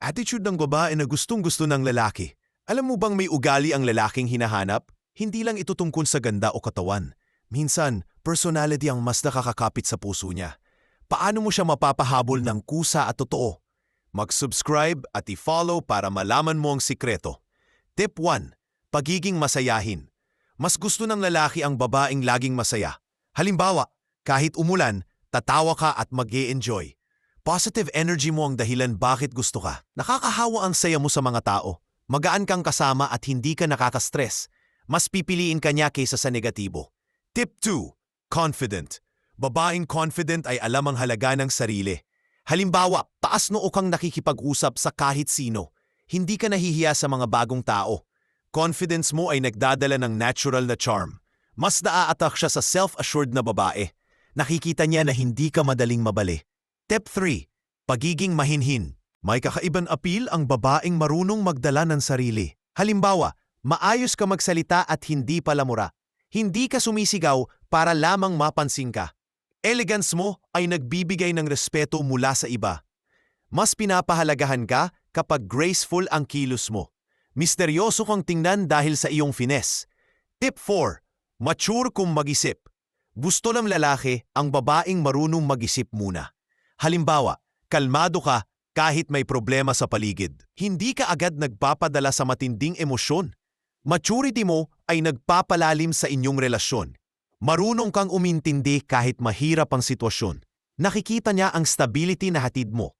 Attitude ng babae na gustong-gusto ng lalaki. Alam mo bang may ugali ang lalaking hinahanap? Hindi lang ito tungkol sa ganda o katawan. Minsan, personality ang mas nakakakapit sa puso niya. Paano mo siya mapapahabol ng kusa at totoo? Mag-subscribe at i-follow para malaman mo ang sikreto. Tip 1. Pagiging masayahin. Mas gusto ng lalaki ang babaeng laging masaya. Halimbawa, kahit umulan, tatawa ka at mag-e-enjoy. Positive energy mo ang dahilan bakit gusto ka. Nakakahawa ang saya mo sa mga tao. Magaan kang kasama at hindi ka nakaka-stress. Mas pipiliin ka niya kaysa sa negatibo. Tip 2. Confident. Babaeng confident ay alam ang halaga ng sarili. Halimbawa, taas noo kang nakikipag-usap sa kahit sino. Hindi ka nahihiya sa mga bagong tao. Confidence mo ay nagdadala ng natural na charm. Mas naa-attract siya sa self-assured na babae. Nakikita niya na hindi ka madaling mabali. Tip 3. Pagiging mahinhin. May kakaibang appeal ang babaeng marunong magdala ng sarili. Halimbawa, maayos ka magsalita at hindi palamura. Hindi ka sumisigaw para lamang mapansin ka. Elegance mo ay nagbibigay ng respeto mula sa iba. Mas pinapahalagahan ka kapag graceful ang kilos mo. Misteryoso kang tingnan dahil sa iyong finesse. Tip 4. Mature kung mag-isip. Gusto ng lalaki ang babaeng marunong mag-isip muna. Halimbawa, kalmado ka kahit may problema sa paligid. Hindi ka agad nagpapadala sa matinding emosyon. Maturity mo ay nagpapalalim sa inyong relasyon. Marunong kang umintindi kahit mahirap ang sitwasyon. Nakikita niya ang stability na hatid mo.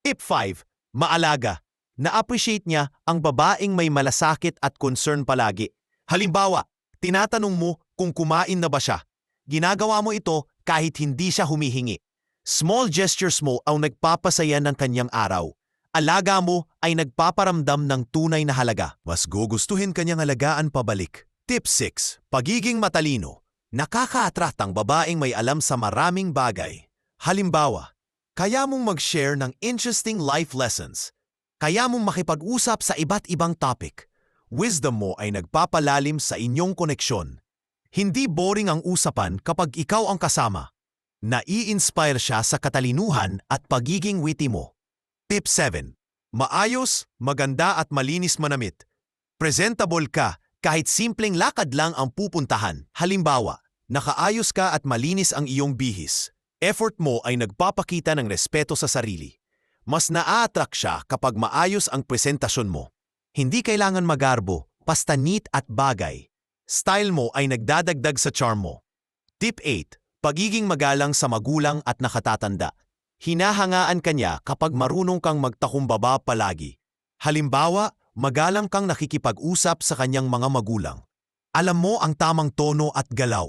Tip 5. Maalaga. Na-appreciate niya ang babaeng may malasakit at concern palagi. Halimbawa, tinatanong mo kung kumain na ba siya. Ginagawa mo ito kahit hindi siya humihingi. Small gestures mo ang nagpapasaya ng kanyang araw. Alaga mo ay nagpaparamdam ng tunay na halaga. Mas gugustuhin kanyang alagaan pabalik. Tip 6. Pagiging matalino. Nakaka-attract ang babaeng may alam sa maraming bagay. Halimbawa, kaya mong mag-share ng interesting life lessons. Kaya mong makipag-usap sa iba't ibang topic. Wisdom mo ay nagpapalalim sa inyong koneksyon. Hindi boring ang usapan kapag ikaw ang kasama. Nai-inspire siya sa katalinuhan at pagiging witty mo. Tip 7. Maayos, maganda at malinis manamit. Presentable ka kahit simpleng lakad lang ang pupuntahan. Halimbawa, nakaayos ka at malinis ang iyong bihis. Effort mo ay nagpapakita ng respeto sa sarili. Mas naa-attract siya kapag maayos ang presentasyon mo. Hindi kailangan magarbo, basta neat at bagay. Style mo ay nagdadagdag sa charm mo. Tip 8. Pagiging magalang sa magulang at nakatatanda. Hinahangaan ka niya kapag marunong kang magtakumbaba palagi. Halimbawa, magalang kang nakikipag-usap sa kanyang mga magulang. Alam mo ang tamang tono at galaw.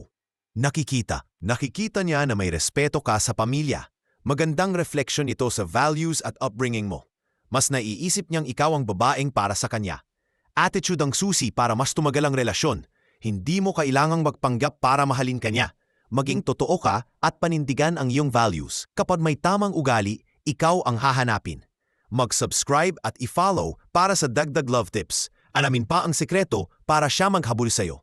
Nakikita niya na may respeto ka sa pamilya. Magandang reflection ito sa values at upbringing mo. Mas naiisip niyang ikaw ang babaeng para sa kanya. Attitude ang susi para mas tumagal ang relasyon. Hindi mo kailangang magpanggap para mahalin ka niya. Maging totoo ka at panindigan ang iyong values. Kapag may tamang ugali, ikaw ang hahanapin. Mag-subscribe at i-follow para sa dagdag love tips. Alamin pa ang sekreto para siya maghabol sa'yo.